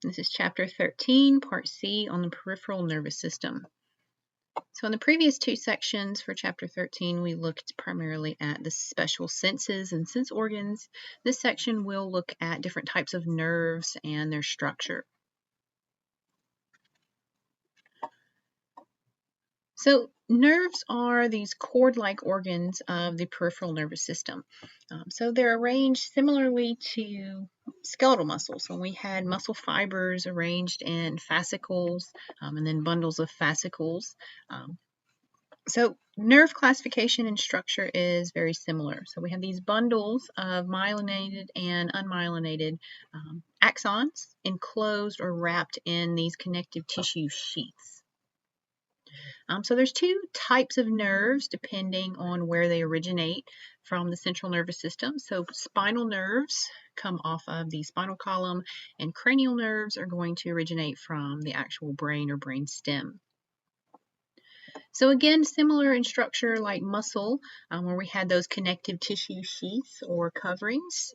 This is Chapter 13, Part C on the peripheral nervous system. So in the previous two sections for Chapter 13, we looked primarily at the special senses and sense organs. This section will look at different types of nerves and their structure. So nerves are these cord-like organs of the peripheral nervous system. So they're arranged similarly to skeletal muscles. So we had muscle fibers arranged in fascicles and then bundles of fascicles. So nerve classification and structure is very similar. So we have these bundles of myelinated and unmyelinated axons enclosed or wrapped in these connective tissue sheaths. So there's two types of nerves depending on where they originate from the central nervous system. So spinal nerves come off of the spinal column, and cranial nerves are going to originate from the actual brain or brain stem. So again, similar in structure like muscle, where we had those connective tissue sheaths or coverings.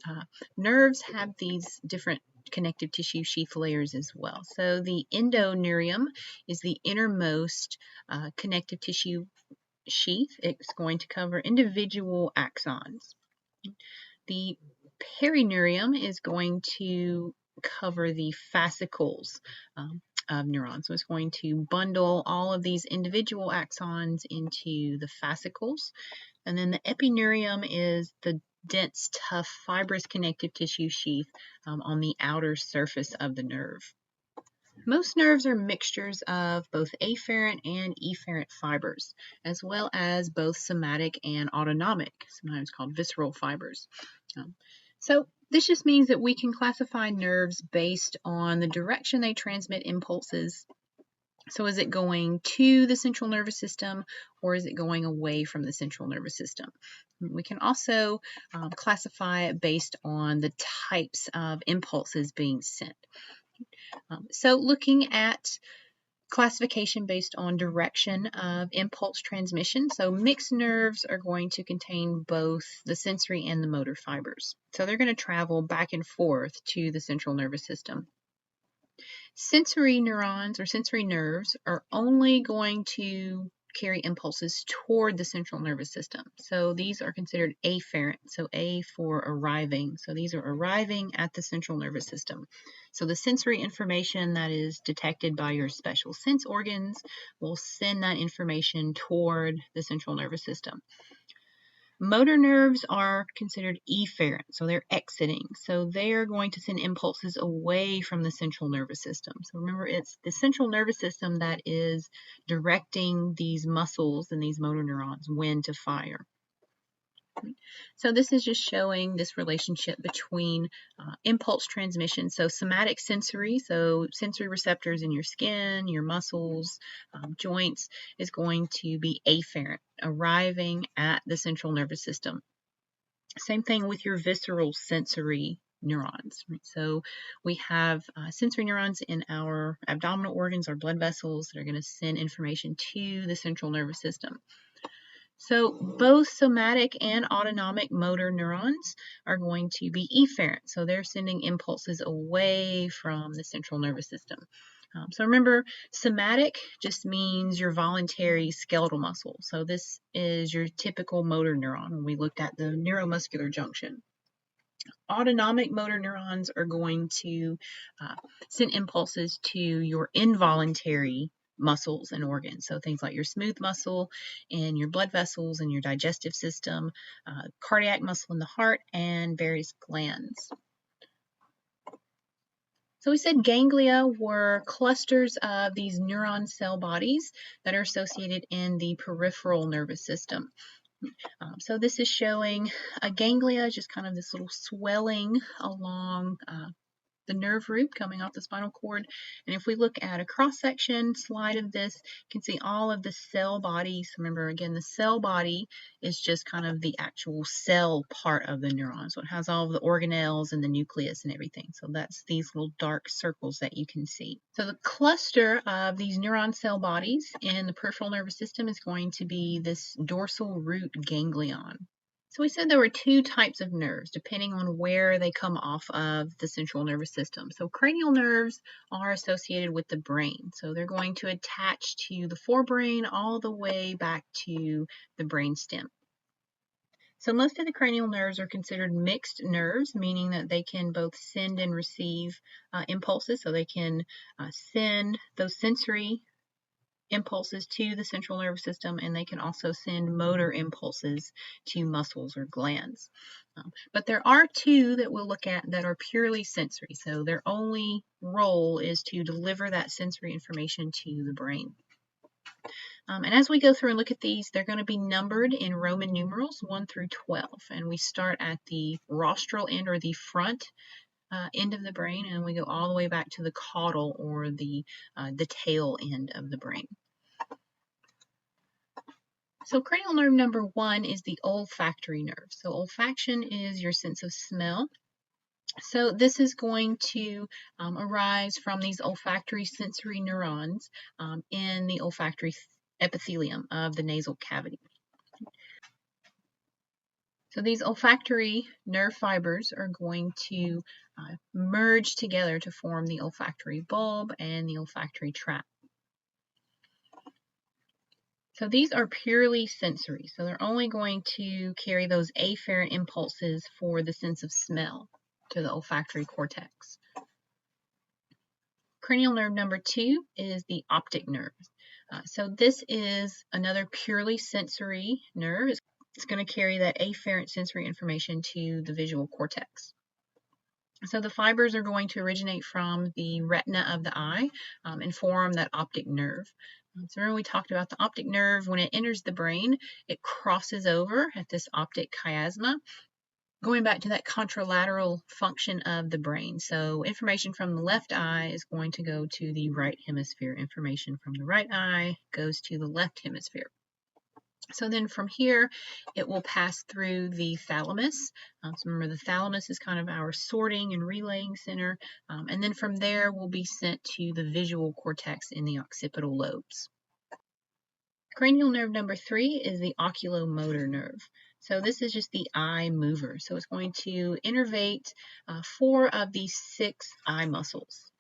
Nerves have these different connective tissue sheath layers as well. So the endoneurium is the innermost connective tissue sheath. It's going to cover individual axons. The perineurium is going to cover the fascicles of neurons. So it's going to bundle all of these individual axons into the fascicles. And then the epineurium is the dense, tough, fibrous connective tissue sheath on the outer surface of the nerve. Most nerves are mixtures of both afferent and efferent fibers, as well as both somatic and autonomic, sometimes called visceral fibers. So this just means that we can classify nerves based on the direction they transmit impulses. So is it going to the central nervous system, or is it going away from the central nervous system? We can also classify it based on the types of impulses being sent. So looking at classification based on direction of impulse transmission. So mixed nerves are going to contain both the sensory and the motor fibers. So they're going to travel back and forth to the central nervous system. Sensory neurons or sensory nerves are only going to carry impulses toward the central nervous system. So these are considered afferent. So A for arriving. So these are arriving at the central nervous system. So the sensory information that is detected by your special sense organs will send that information toward the central nervous system. Motor nerves are considered efferent, so they're exiting. So they're going to send impulses away from the central nervous system. So remember, it's the central nervous system that is directing these muscles and these motor neurons when to fire. So this is just showing this relationship between impulse transmission, so somatic sensory, so sensory receptors in your skin, your muscles, joints, is going to be afferent, arriving at the central nervous system. Same thing with your visceral sensory neurons. So we have sensory neurons in our abdominal organs, our blood vessels, that are going to send information to the central nervous system. So both somatic and autonomic motor neurons are going to be efferent. So they're sending impulses away from the central nervous system. So remember, somatic just means your voluntary skeletal muscle. So this is your typical motor neuron when we looked at the neuromuscular junction. Autonomic motor neurons are going to send impulses to your involuntary muscles and organs. So things like your smooth muscle and your blood vessels and your digestive system, cardiac muscle in the heart, and various glands. So we said ganglia were clusters of these neuron cell bodies that are associated in the peripheral nervous system. So this is showing a ganglia, just kind of this little swelling along the nerve root coming off the spinal cord. And if we look at a cross-section slide of this, you can see all of the cell bodies. Remember, again, the cell body is just kind of the actual cell part of the neuron. So it has all of the organelles and the nucleus and everything. So that's these little dark circles that you can see. So the cluster of these neuron cell bodies in the peripheral nervous system is going to be this dorsal root ganglion. So we said there were two types of nerves depending on where they come off of the central nervous system. So cranial nerves are associated with the brain. So they're going to attach to the forebrain all the way back to the brain stem. So most of the cranial nerves are considered mixed nerves, meaning that they can both send and receive impulses. So they can send those sensory impulses to the central nervous system, and they can also send motor impulses to muscles or glands. But there are two that we'll look at that are purely sensory. So their only role is to deliver that sensory information to the brain. And as we go through and look at these, they're going to be numbered in Roman numerals 1 through 12. And we start at the rostral end, or the front end of the brain, and we go all the way back to the caudal, or the tail end of the brain. So cranial nerve number 1 is the olfactory nerve. So olfaction is your sense of smell. So this is going to arise from these olfactory sensory neurons in the olfactory epithelium of the nasal cavity. So these olfactory nerve fibers are going to merge together to form the olfactory bulb and the olfactory tract. So these are purely sensory. So they're only going to carry those afferent impulses for the sense of smell to the olfactory cortex. Cranial nerve number 2 is the optic nerve. So this is another purely sensory nerve. It's going to carry that afferent sensory information to the visual cortex. So the fibers are going to originate from the retina of the eye and form that optic nerve. So remember we talked about the optic nerve. When it enters the brain, it crosses over at this optic chiasma, going back to that contralateral function of the brain. So information from the left eye is going to go to the right hemisphere. Information from the right eye goes to the left hemisphere. So then from here, it will pass through the thalamus. So remember, the thalamus is kind of our sorting and relaying center. And then from there, will be sent to the visual cortex in the occipital lobes. Cranial nerve number 3 is the oculomotor nerve. So this is just the eye mover. So it's going to innervate 4 of the 6 eye muscles.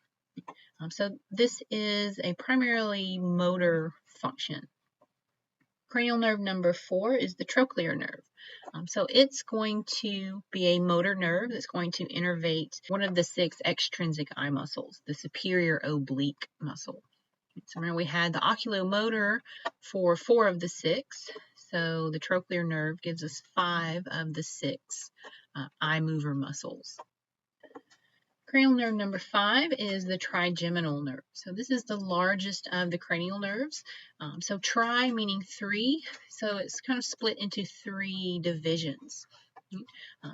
So this is a primarily motor function. Cranial nerve number 4 is the trochlear nerve. So it's going to be a motor nerve that's going to innervate one of the 6 extrinsic eye muscles, the superior oblique muscle. So remember, we had the oculomotor for 4 of the 6. So the trochlear nerve gives us 5 of the 6 eye mover muscles. Cranial nerve number 5 is the trigeminal nerve. So this is the largest of the cranial nerves. So tri meaning 3, so it's kind of split into 3 divisions.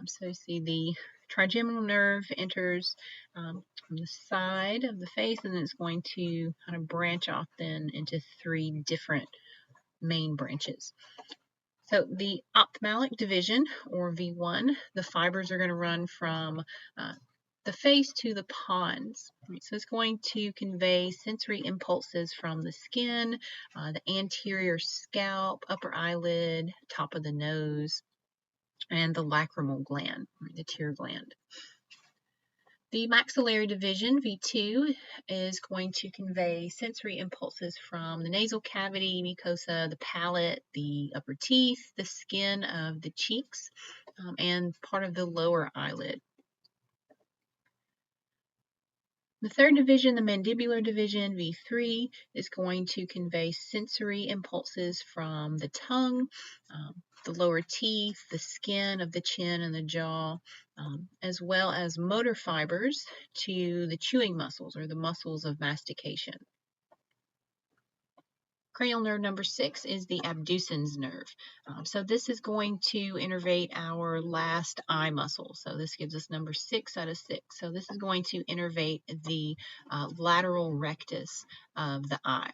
So you see the trigeminal nerve enters from the side of the face, and then it's going to kind of branch off then into 3 different main branches. So the ophthalmic division, or V1, the fibers are going to run from the face to the pons. So it's going to convey sensory impulses from the skin, the anterior scalp, upper eyelid, top of the nose, and the lacrimal gland, or the tear gland. The maxillary division, V2, is going to convey sensory impulses from the nasal cavity, mucosa, the palate, the upper teeth, the skin of the cheeks, and part of the lower eyelid. The third division, the mandibular division, V3, is going to convey sensory impulses from the tongue, the lower teeth, the skin of the chin and the jaw, as well as motor fibers to the chewing muscles, or the muscles of mastication. Cranial nerve number 6 is the abducens nerve. So this is going to innervate our last eye muscle. So this gives us number 6 out of 6. So this is going to innervate the lateral rectus of the eye.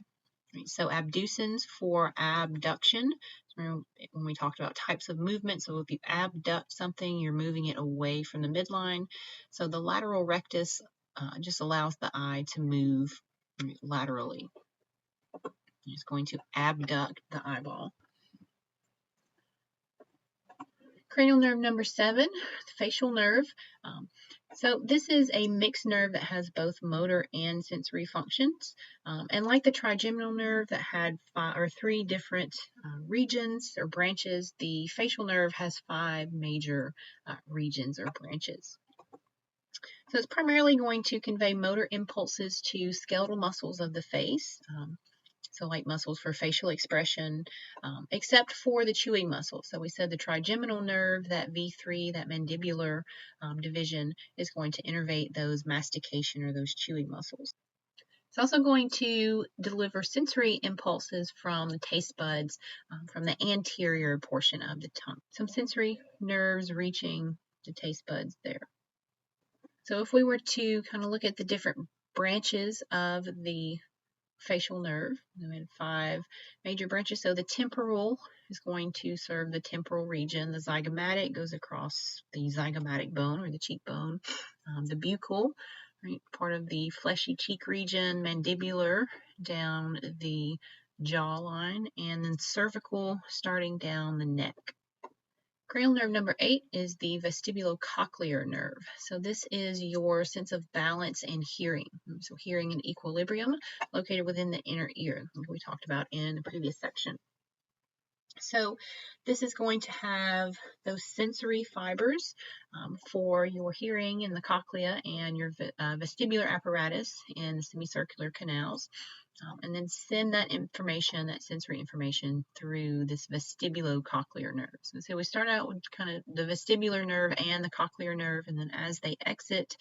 Right, so abducens for abduction. Remember when we talked about types of movement, so if you abduct something, you're moving it away from the midline. So the lateral rectus just allows the eye to move laterally. It's going to abduct the eyeball. Cranial nerve number 7, the facial nerve. So this is a mixed nerve that has both motor and sensory functions. And like the trigeminal nerve that had 3 different regions or branches, the facial nerve has 5 major regions or branches. So it's primarily going to convey motor impulses to skeletal muscles of the face. So like muscles for facial expression, except for the chewing muscle. So we said the trigeminal nerve, that V3, that mandibular division, is going to innervate those mastication or those chewing muscles. It's also going to deliver sensory impulses from the taste buds, from the anterior portion of the tongue. Some sensory nerves reaching the taste buds there. So if we were to kind of look at the different branches of the facial nerve, we had 5 major branches. So the temporal is going to serve the temporal region. The zygomatic goes across the zygomatic bone or the cheekbone. The buccal, right, part of the fleshy cheek region. Mandibular down the jawline, and then cervical starting down the neck. Cranial nerve number 8 is the vestibulocochlear nerve. So this is your sense of balance and hearing. So hearing and equilibrium, located within the inner ear, like we talked about in the previous section. So this is going to have those sensory fibers for your hearing in the cochlea and your vestibular apparatus in the semicircular canals. And then send that information, that sensory information, through this vestibulocochlear nerve. So we start out with kind of the vestibular nerve and the cochlear nerve, and then as they exit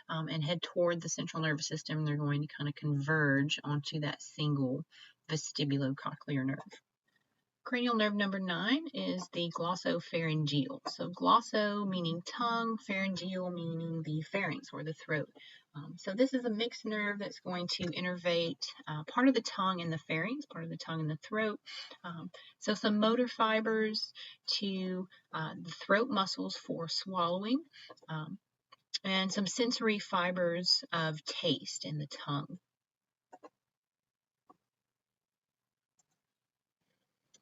and head toward the central nervous system, they're going to kind of converge onto that single vestibulocochlear nerve. Cranial nerve number 9 is the glossopharyngeal. So glosso meaning tongue, pharyngeal meaning the pharynx or the throat. So this is a mixed nerve that's going to innervate part of the tongue and the pharynx, part of the tongue and the throat. So some motor fibers to the throat muscles for swallowing, and some sensory fibers of taste in the tongue.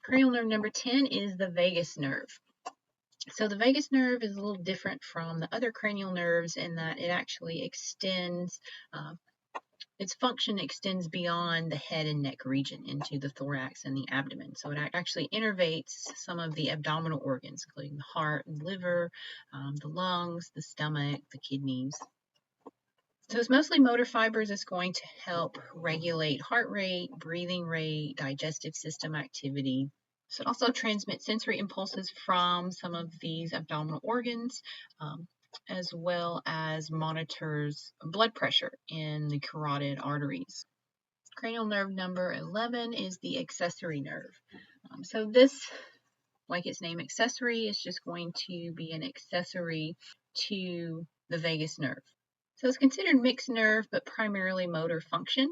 Cranial nerve number 10 is the vagus nerve. So the vagus nerve is a little different from the other cranial nerves in that it actually extends, its function extends beyond the head and neck region into the thorax and the abdomen. So it actually innervates some of the abdominal organs, including the heart and liver, the lungs, the stomach, the kidneys. So it's mostly motor fibers. It's going to help regulate heart rate, breathing rate, digestive system activity. So it also transmits sensory impulses from some of these abdominal organs, as well as monitors blood pressure in the carotid arteries. Cranial nerve number 11 is the accessory nerve. So this, like its name, accessory, is just going to be an accessory to the vagus nerve. So it's considered mixed nerve, but primarily motor function.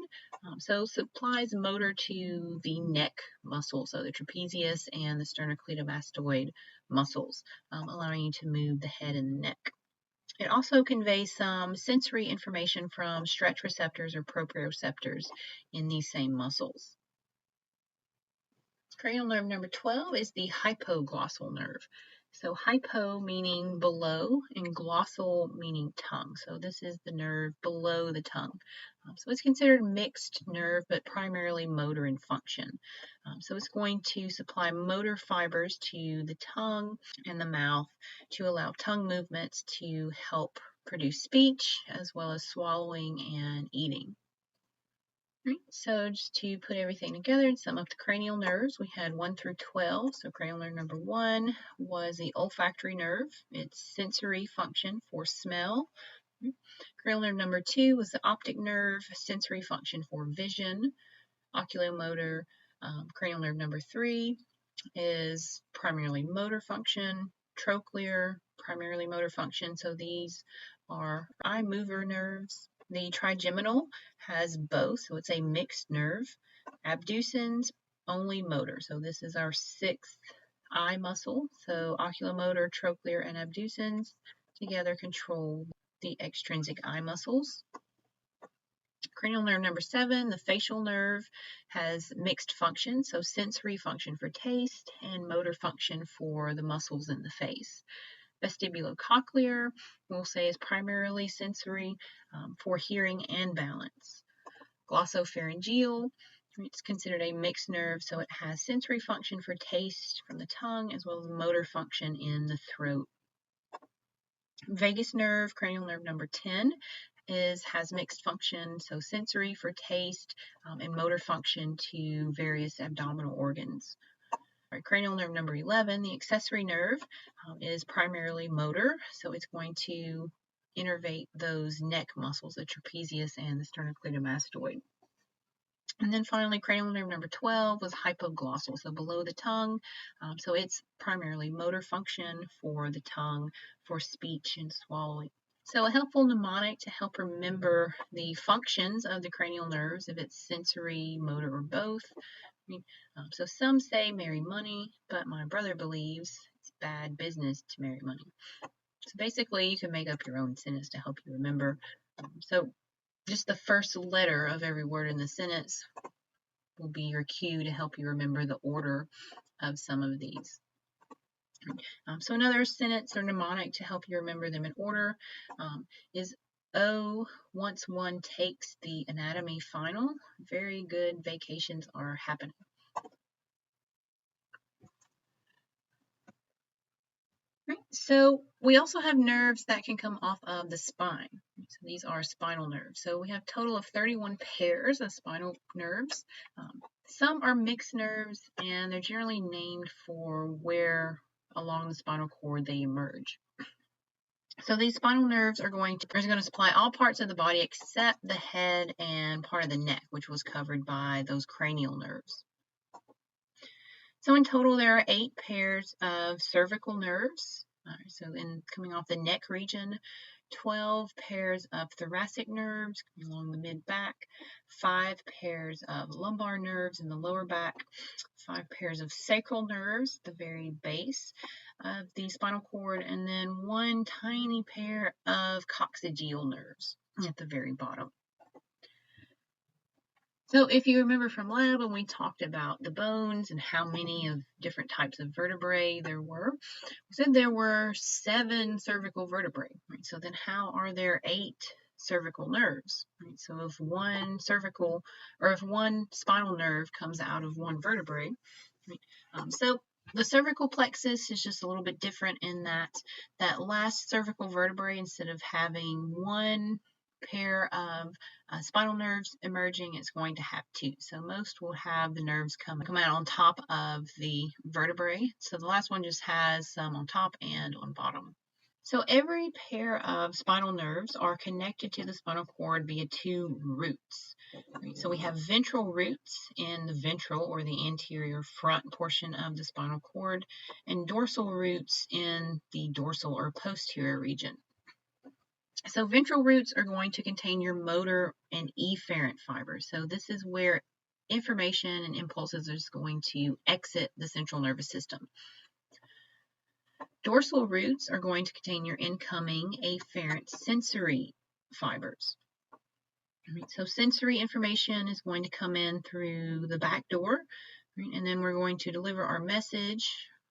So supplies motor to the neck muscles, so the trapezius and the sternocleidomastoid muscles, allowing you to move the head and the neck. It also conveys some sensory information from stretch receptors or proprioceptors in these same muscles. Cranial nerve number 12 is the hypoglossal nerve. So hypo meaning below and glossal meaning tongue. So this is the nerve below the tongue. So it's considered mixed nerve, but primarily motor in function. So it's going to supply motor fibers to the tongue and the mouth to allow tongue movements to help produce speech as well as swallowing and eating. Right, so just to put everything together and sum up the cranial nerves, we had 1 through 12. So cranial nerve number 1 was the olfactory nerve. Its sensory function for smell. Cranial nerve number 2 was the optic nerve, sensory function for vision. Oculomotor. Cranial nerve number 3 is primarily motor function. Trochlear, primarily motor function. So these are eye mover nerves. The trigeminal has both, so it's a mixed nerve. Abducens, only motor. So this is our 6th eye muscle. So oculomotor, trochlear, and abducens together control the extrinsic eye muscles. Cranial nerve number 7, the facial nerve, has mixed function, so sensory function for taste and motor function for the muscles in the face. Vestibular cochlear, we'll say, is primarily sensory for hearing and balance. Glossopharyngeal, it's considered a mixed nerve, so it has sensory function for taste from the tongue as well as motor function in the throat. Vagus nerve, cranial nerve number 10, has mixed function, so sensory for taste and motor function to various abdominal organs. Cranial nerve number 11, the accessory nerve, is primarily motor, so it's going to innervate those neck muscles, the trapezius and the sternocleidomastoid. And then finally, cranial nerve number 12 was hypoglossal, so below the tongue. So it's primarily motor function for the tongue for speech and swallowing. So a helpful mnemonic to help remember the functions of the cranial nerves, if it's sensory, motor, or both. So some say marry money, but my brother believes it's bad business to marry money. So basically, you can make up your own sentence to help you remember. So just the first letter of every word in the sentence will be your cue to help you remember the order of some of these. So another sentence or mnemonic to help you remember them in order is, oh, once one takes the anatomy final, very good vacations are happening. Right. So we also have nerves that can come off of the spine. So these are spinal nerves. So we have a total of 31 pairs of spinal nerves. Some are mixed nerves, and they're generally named for where along the spinal cord they emerge. So these spinal nerves are going to supply all parts of the body except the head and part of the neck, which was covered by those cranial nerves. So in total, there are 8 pairs of cervical nerves. So in coming off the neck region, 12 pairs of thoracic nerves along the mid-back, 5 pairs of lumbar nerves in the lower back, 5 pairs of sacral nerves, the very base of the spinal cord, and then 1 tiny pair of coccygeal nerves at the very bottom. So if you remember from lab when we talked about the bones and how many of different types of vertebrae there were, we said there were 7 cervical vertebrae. Right? So then how are there 8 cervical nerves? Right? So if one spinal nerve comes out of one vertebrae, right? So the cervical plexus is just a little bit different in that last cervical vertebrae, instead of having 1 pair of spinal nerves emerging, it's going to have 2. So most will have the nerves come out on top of the vertebrae. So the last one just has some on top and on bottom. So every pair of spinal nerves are connected to the spinal cord via 2 roots. Right? So we have ventral roots in the ventral or the anterior front portion of the spinal cord, and dorsal roots in the dorsal or posterior region. So ventral roots are going to contain your motor and efferent fibers. So this is where information and impulses is going to exit the central nervous system. Dorsal roots are going to contain your incoming afferent sensory fibers. Right, so sensory information is going to come in through the back door, right, and then we're going to deliver our message,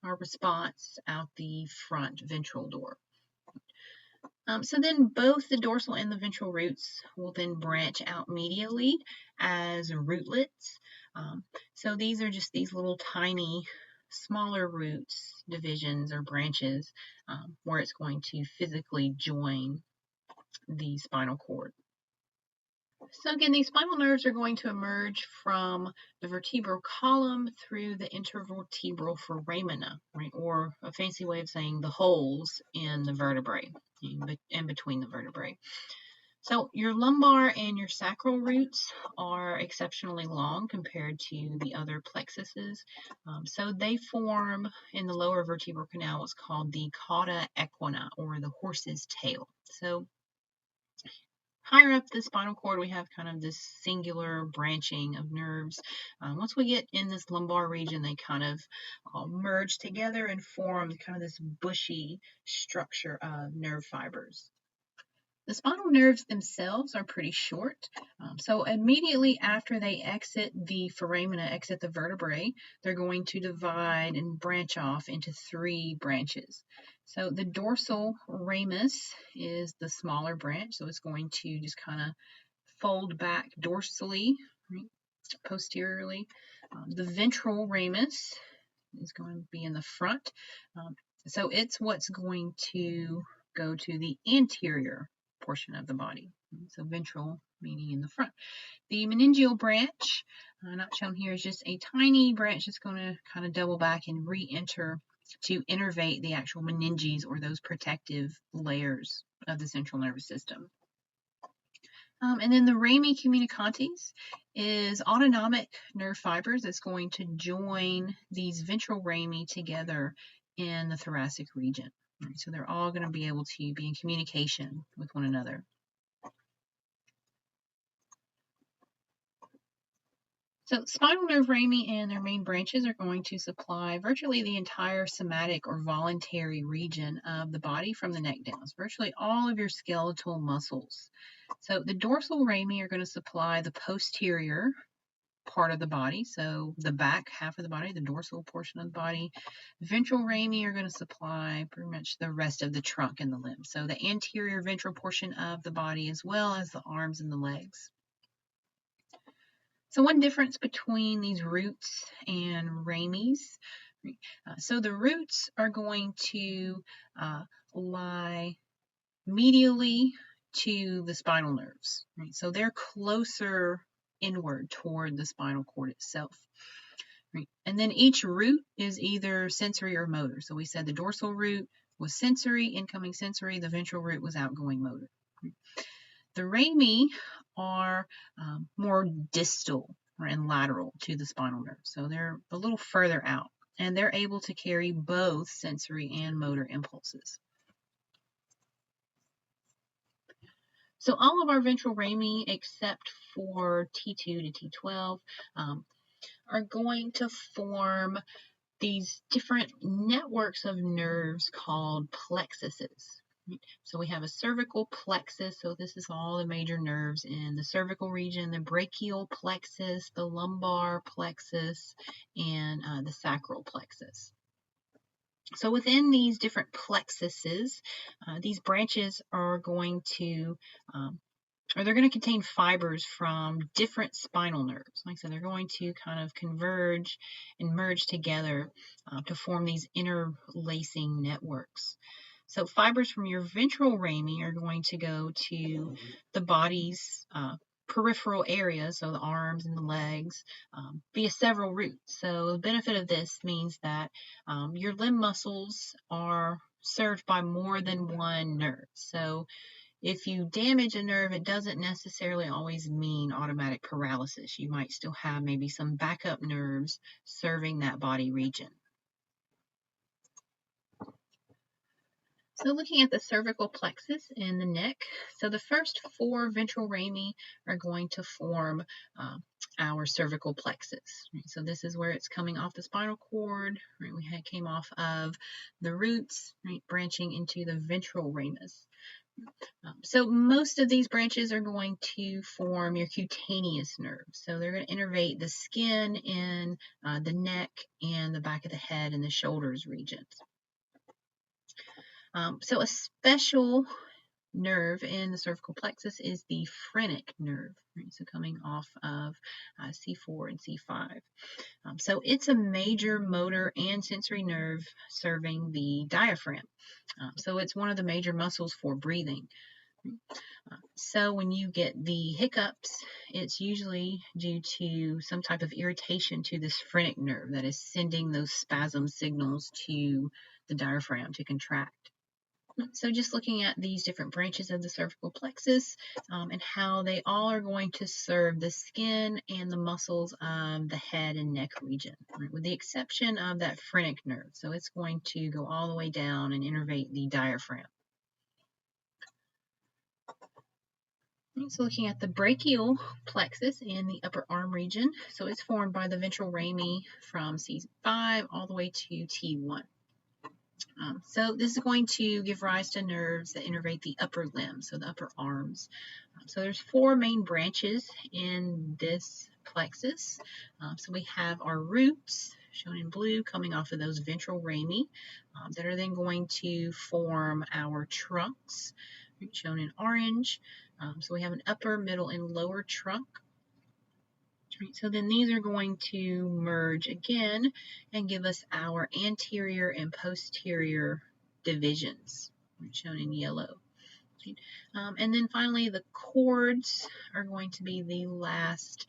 our response, out the front ventral door. So then both the dorsal and the ventral roots will then branch out medially as rootlets. So these are just these little tiny, smaller roots, divisions or branches, where it's going to physically join the spinal cord. So again, these spinal nerves are going to emerge from the vertebral column through the intervertebral foramina, right? Or a fancy way of saying the holes in the vertebrae, in between the vertebrae. So your lumbar and your sacral roots are exceptionally long compared to the other plexuses. So they form in the lower vertebral canal what's called the cauda equina, or the horse's tail. So higher up the spinal cord, we have kind of this singular branching of nerves. Once we get in this lumbar region, they kind of merge together and form kind of this bushy structure of nerve fibers. The spinal nerves themselves are pretty short. So immediately after they exit the foramina, exit the vertebrae, they're going to divide and branch off into 3 branches. So the dorsal ramus is the smaller branch, so it's going to just kind of fold back dorsally, right, posteriorly. The ventral ramus is going to be in the front. So it's what's going to go to the anterior portion of the body. So ventral meaning in the front. The meningeal branch, not shown here, is just a tiny branch that's going to kind of double back and re-enter to innervate the actual meninges, or those protective layers of the central nervous system. And then the rami communicantes is autonomic nerve fibers that's going to join these ventral rami together in the thoracic region. Right, so they're all going to be able to be in communication with one another. So spinal nerve rami and their main branches are going to supply virtually the entire somatic or voluntary region of the body from the neck down. It's virtually all of your skeletal muscles. So the dorsal rami are going to supply the posterior part of the body, so the back half of the body, the dorsal portion of the body. Ventral rami are going to supply pretty much the rest of the trunk and the limbs, so the anterior ventral portion of the body as well as the arms and the legs. So one difference between these roots and ramis, so the roots are going to lie medially to the spinal nerves, right? So they're closer inward toward the spinal cord itself. Right? And then each root is either sensory or motor. So we said the dorsal root was sensory, incoming sensory, the ventral root was outgoing motor. Right? The rami are more distal and lateral to the spinal nerve. So they're a little further out, and they're able to carry both sensory and motor impulses. So all of our ventral rami, except for T2 to T12, are going to form these different networks of nerves called plexuses. So we have a cervical plexus, so this is all the major nerves in the cervical region, the brachial plexus, the lumbar plexus, and the sacral plexus. So within these different plexuses, these branches are going to or they're going to contain fibers from different spinal nerves. Like I said, they're going to kind of converge and merge together to form these interlacing networks. So fibers from your ventral rami are going to go to the body's peripheral areas, so the arms and the legs, via several routes. So the benefit of this means that your limb muscles are served by more than one nerve. So if you damage a nerve, it doesn't necessarily always mean automatic paralysis. You might still have maybe some backup nerves serving that body region. So looking at the cervical plexus in the neck, so the first 4 ventral rami are going to form our cervical plexus. Right? So this is where it's coming off the spinal cord. Right? We came off of the roots, right? Branching into the ventral ramus. So most of these branches are going to form your cutaneous nerves. So they're going to innervate the skin in the neck and the back of the head and the shoulders regions. So a special nerve in the cervical plexus is the phrenic nerve, right? So coming off of C4 and C5. So it's a major motor and sensory nerve serving the diaphragm. So it's one of the major muscles for breathing. So when you get the hiccups, it's usually due to some type of irritation to this phrenic nerve that is sending those spasm signals to the diaphragm to contract. So just looking at these different branches of the cervical plexus and how they all are going to serve the skin and the muscles of the head and neck region, right, with the exception of that phrenic nerve. So it's going to go all the way down and innervate the diaphragm. So looking at the brachial plexus in the upper arm region, so it's formed by the ventral rami from C5 all the way to T1. So this is going to give rise to nerves that innervate the upper limbs, so the upper arms. So there's four main branches in this plexus. So we have our roots, shown in blue, coming off of those ventral rami, that are then going to form our trunks, shown in orange. So we have an upper, middle, and lower trunk. So then these are going to merge again and give us our anterior and posterior divisions, shown in yellow. And then finally, the cords are going to be the last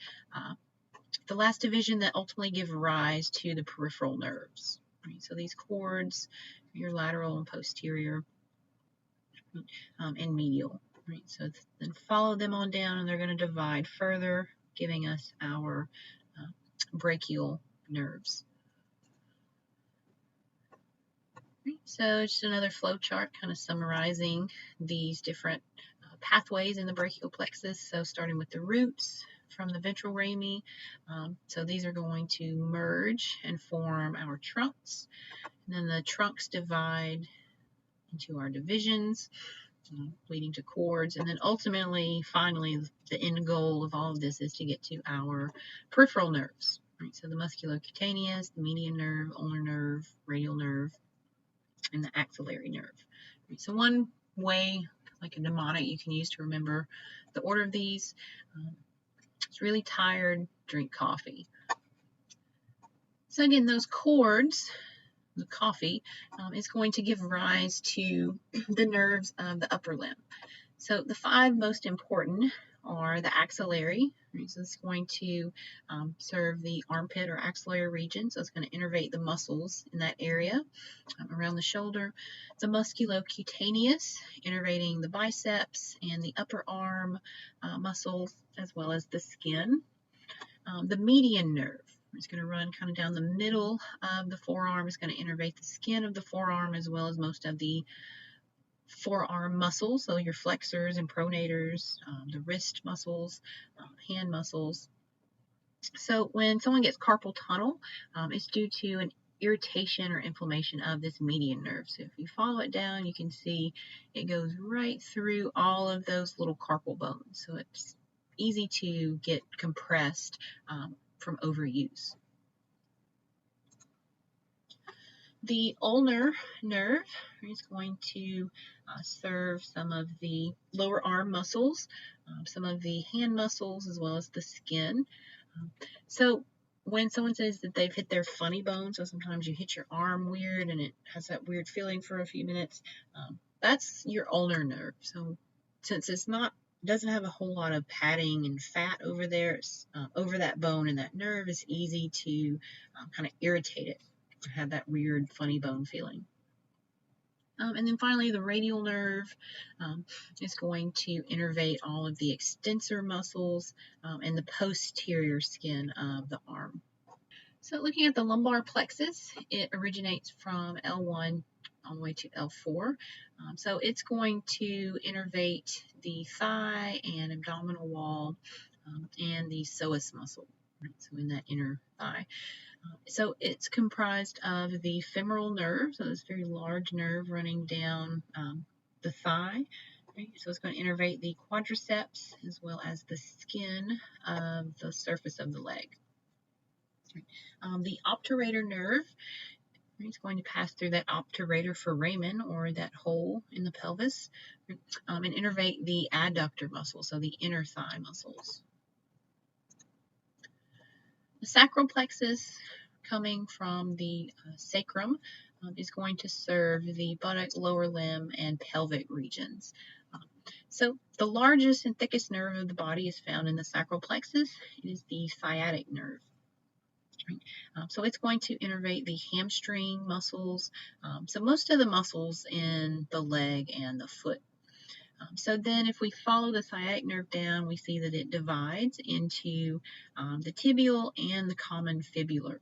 division that ultimately give rise to the peripheral nerves. So these cords, your lateral and posterior, and medial. So then follow them on down, and they're going to divide further, giving us our brachial nerves. So just another flow chart kind of summarizing these different pathways in the brachial plexus. So starting with the roots from the ventral rami, so these are going to merge and form our trunks, and then the trunks divide into our divisions, leading to cords, and then ultimately, finally, the end goal of all of this is to get to our peripheral nerves. So the musculocutaneous, the median nerve, ulnar nerve, radial nerve, and the axillary nerve. So one way, like a mnemonic, you can use to remember the order of these. It's really tired, drink coffee. So again, those cords, the coffee, is going to give rise to the nerves of the upper limb. So the five most important are the axillary. So it's going to serve the armpit or axillary region. So it's going to innervate the muscles in that area around the shoulder. The musculocutaneous, innervating the biceps and the upper arm muscles, as well as the skin. The median nerve is going to run kind of down the middle of the forearm. It's going to innervate the skin of the forearm, as well as most of the forearm muscles, so your flexors and pronators, the wrist muscles, hand muscles. So when someone gets carpal tunnel, it's due to an irritation or inflammation of this median nerve. So if you follow it down, you can see it goes right through all of those little carpal bones. So it's easy to get compressed from overuse. The ulnar nerve is going to serve some of the lower arm muscles, some of the hand muscles, as well as the skin. So when someone says that they've hit their funny bone, so sometimes you hit your arm weird and it has that weird feeling for a few minutes, that's your ulnar nerve. So since it's not doesn't have a whole lot of padding and fat over there, it's, over that bone and that nerve, it's easy to kind of irritate it. Have that weird funny bone feeling. And then finally, the radial nerve is going to innervate all of the extensor muscles and the posterior skin of the arm. So looking at the lumbar plexus, it originates from L1 all the way to L4. So it's going to innervate the thigh and abdominal wall and the psoas muscle, so in that inner thigh. So it's comprised of the femoral nerve, so this very large nerve running down the thigh. Right? So it's going to innervate the quadriceps as well as the skin of the surface of the leg. The obturator nerve is going to pass through that obturator foramen, or that hole in the pelvis, and innervate the adductor muscle, so the inner thigh muscles. The sacral plexus, coming from the sacrum, is going to serve the buttock, lower limb, and pelvic regions. So the largest and thickest nerve of the body is found in the sacral plexus. It is the sciatic nerve. So it's going to innervate the hamstring muscles, so most of the muscles in the leg and the foot. So then if we follow the sciatic nerve down, we see that it divides into the tibial and the common fibular